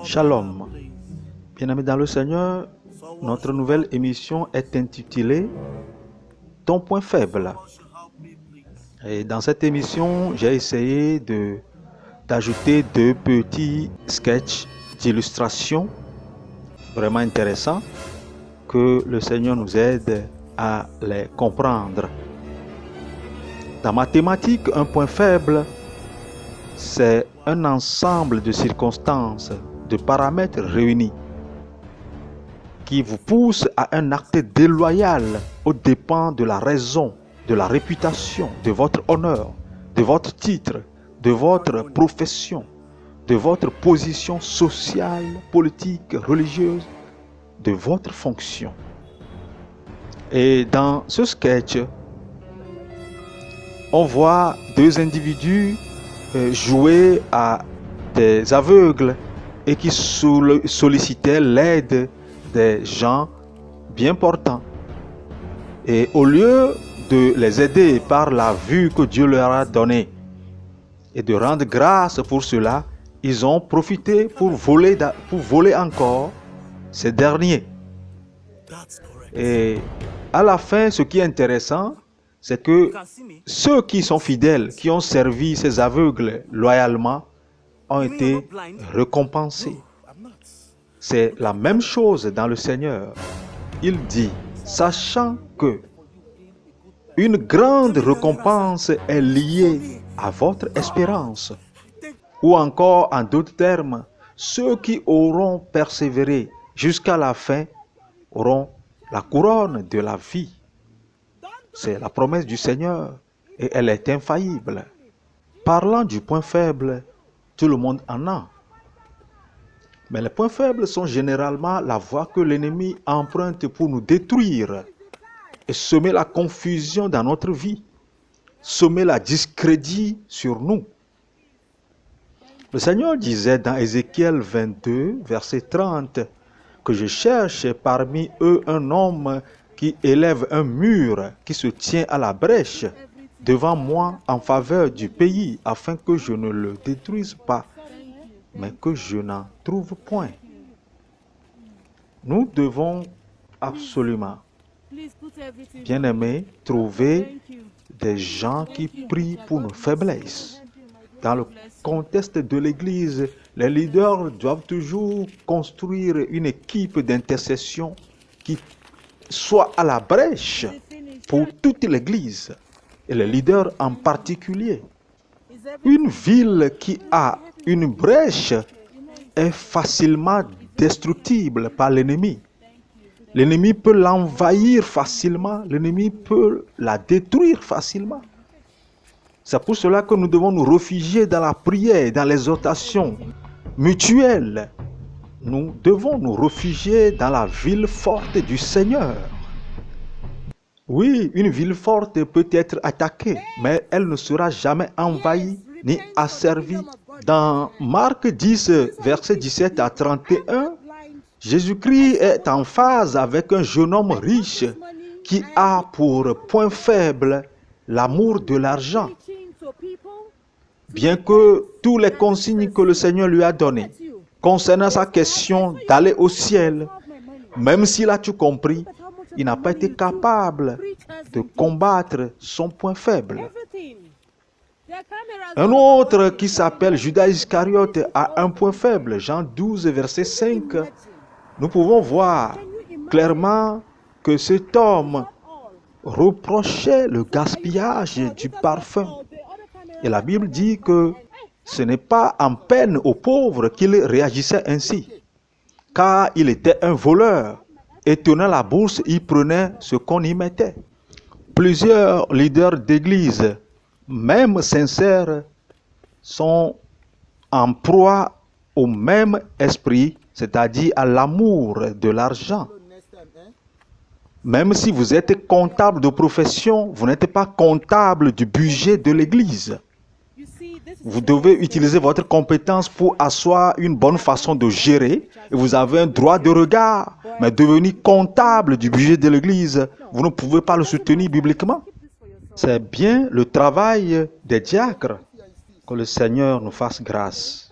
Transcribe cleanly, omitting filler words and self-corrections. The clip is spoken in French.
Shalom. Bien-aimés dans le Seigneur, notre nouvelle émission est intitulée Ton point faible. Et dans cette émission, j'ai essayé d'ajouter deux petits sketchs d'illustration vraiment intéressants que le Seigneur nous aide à les comprendre. Dans mathématiques, un point faible, c'est un ensemble de circonstances, de paramètres réunis qui vous poussent à un acte déloyal aux dépens de la raison, de la réputation, de votre honneur, de votre titre, de votre profession, de votre position sociale, politique, religieuse, de votre fonction. Et dans ce sketch, on voit deux individus jouer à des aveugles et qui sollicitaient l'aide des gens bien portants. Et au lieu de les aider par la vue que Dieu leur a donnée et de rendre grâce pour cela, ils ont profité pour voler encore ces derniers. Et à la fin, ce qui est intéressant, c'est que ceux qui sont fidèles, qui ont servi ces aveugles loyalement, ont été récompensés. C'est la même chose dans le Seigneur. Il dit, sachant que une grande récompense est liée à votre espérance. Ou encore, en d'autres termes, ceux qui auront persévéré jusqu'à la fin auront la couronne de la vie. C'est la promesse du Seigneur et elle est infaillible. Parlant du point faible, tout le monde en a. Mais les points faibles sont généralement la voie que l'ennemi emprunte pour nous détruire et semer la confusion dans notre vie, semer la discrédit sur nous. Le Seigneur disait dans Ézéchiel 22, verset 30, que je cherche parmi eux un homme qui élève un mur, qui se tient à la brèche devant moi en faveur du pays, afin que je ne le détruise pas, mais que je n'en trouve point. Nous devons absolument, bien-aimés, trouver des gens qui prient pour nos faiblesses. Dans le contexte de l'Église, les leaders doivent toujours construire une équipe d'intercession qui soit à la brèche pour toute l'Église, et les leaders en particulier. Une ville qui a une brèche est facilement destructible par l'ennemi. L'ennemi peut l'envahir facilement, l'ennemi peut la détruire facilement. C'est pour cela que nous devons nous réfugier dans la prière, dans l'exhortation mutuelle. Nous devons nous réfugier dans la ville forte du Seigneur. Oui, une ville forte peut être attaquée, mais elle ne sera jamais envahie ni asservie. Dans Marc 10, versets 17 à 31, Jésus-Christ est en phase avec un jeune homme riche qui a pour point faible l'amour de l'argent. Bien que tous les consignes que le Seigneur lui a données concernant sa question d'aller au ciel, même s'il a tout compris, il n'a pas été capable de combattre son point faible. Un autre qui s'appelle Judas Iscariote a un point faible. Jean 12, verset 5. Nous pouvons voir clairement que cet homme reprochait le gaspillage du parfum. Et la Bible dit que ce n'est pas en peine aux pauvres qu'il réagissait ainsi, car il était un voleur. Et tenant la bourse, il prenait ce qu'on y mettait. Plusieurs leaders d'église, même sincères, sont en proie au même esprit, c'est-à-dire à l'amour de l'argent. Même si vous êtes comptable de profession, vous n'êtes pas comptable du budget de l'église. Vous devez utiliser votre compétence pour asseoir une bonne façon de gérer et vous avez un droit de regard. Mais devenir comptable du budget de l'église, vous ne pouvez pas le soutenir bibliquement. C'est bien le travail des diacres. Que le Seigneur nous fasse grâce.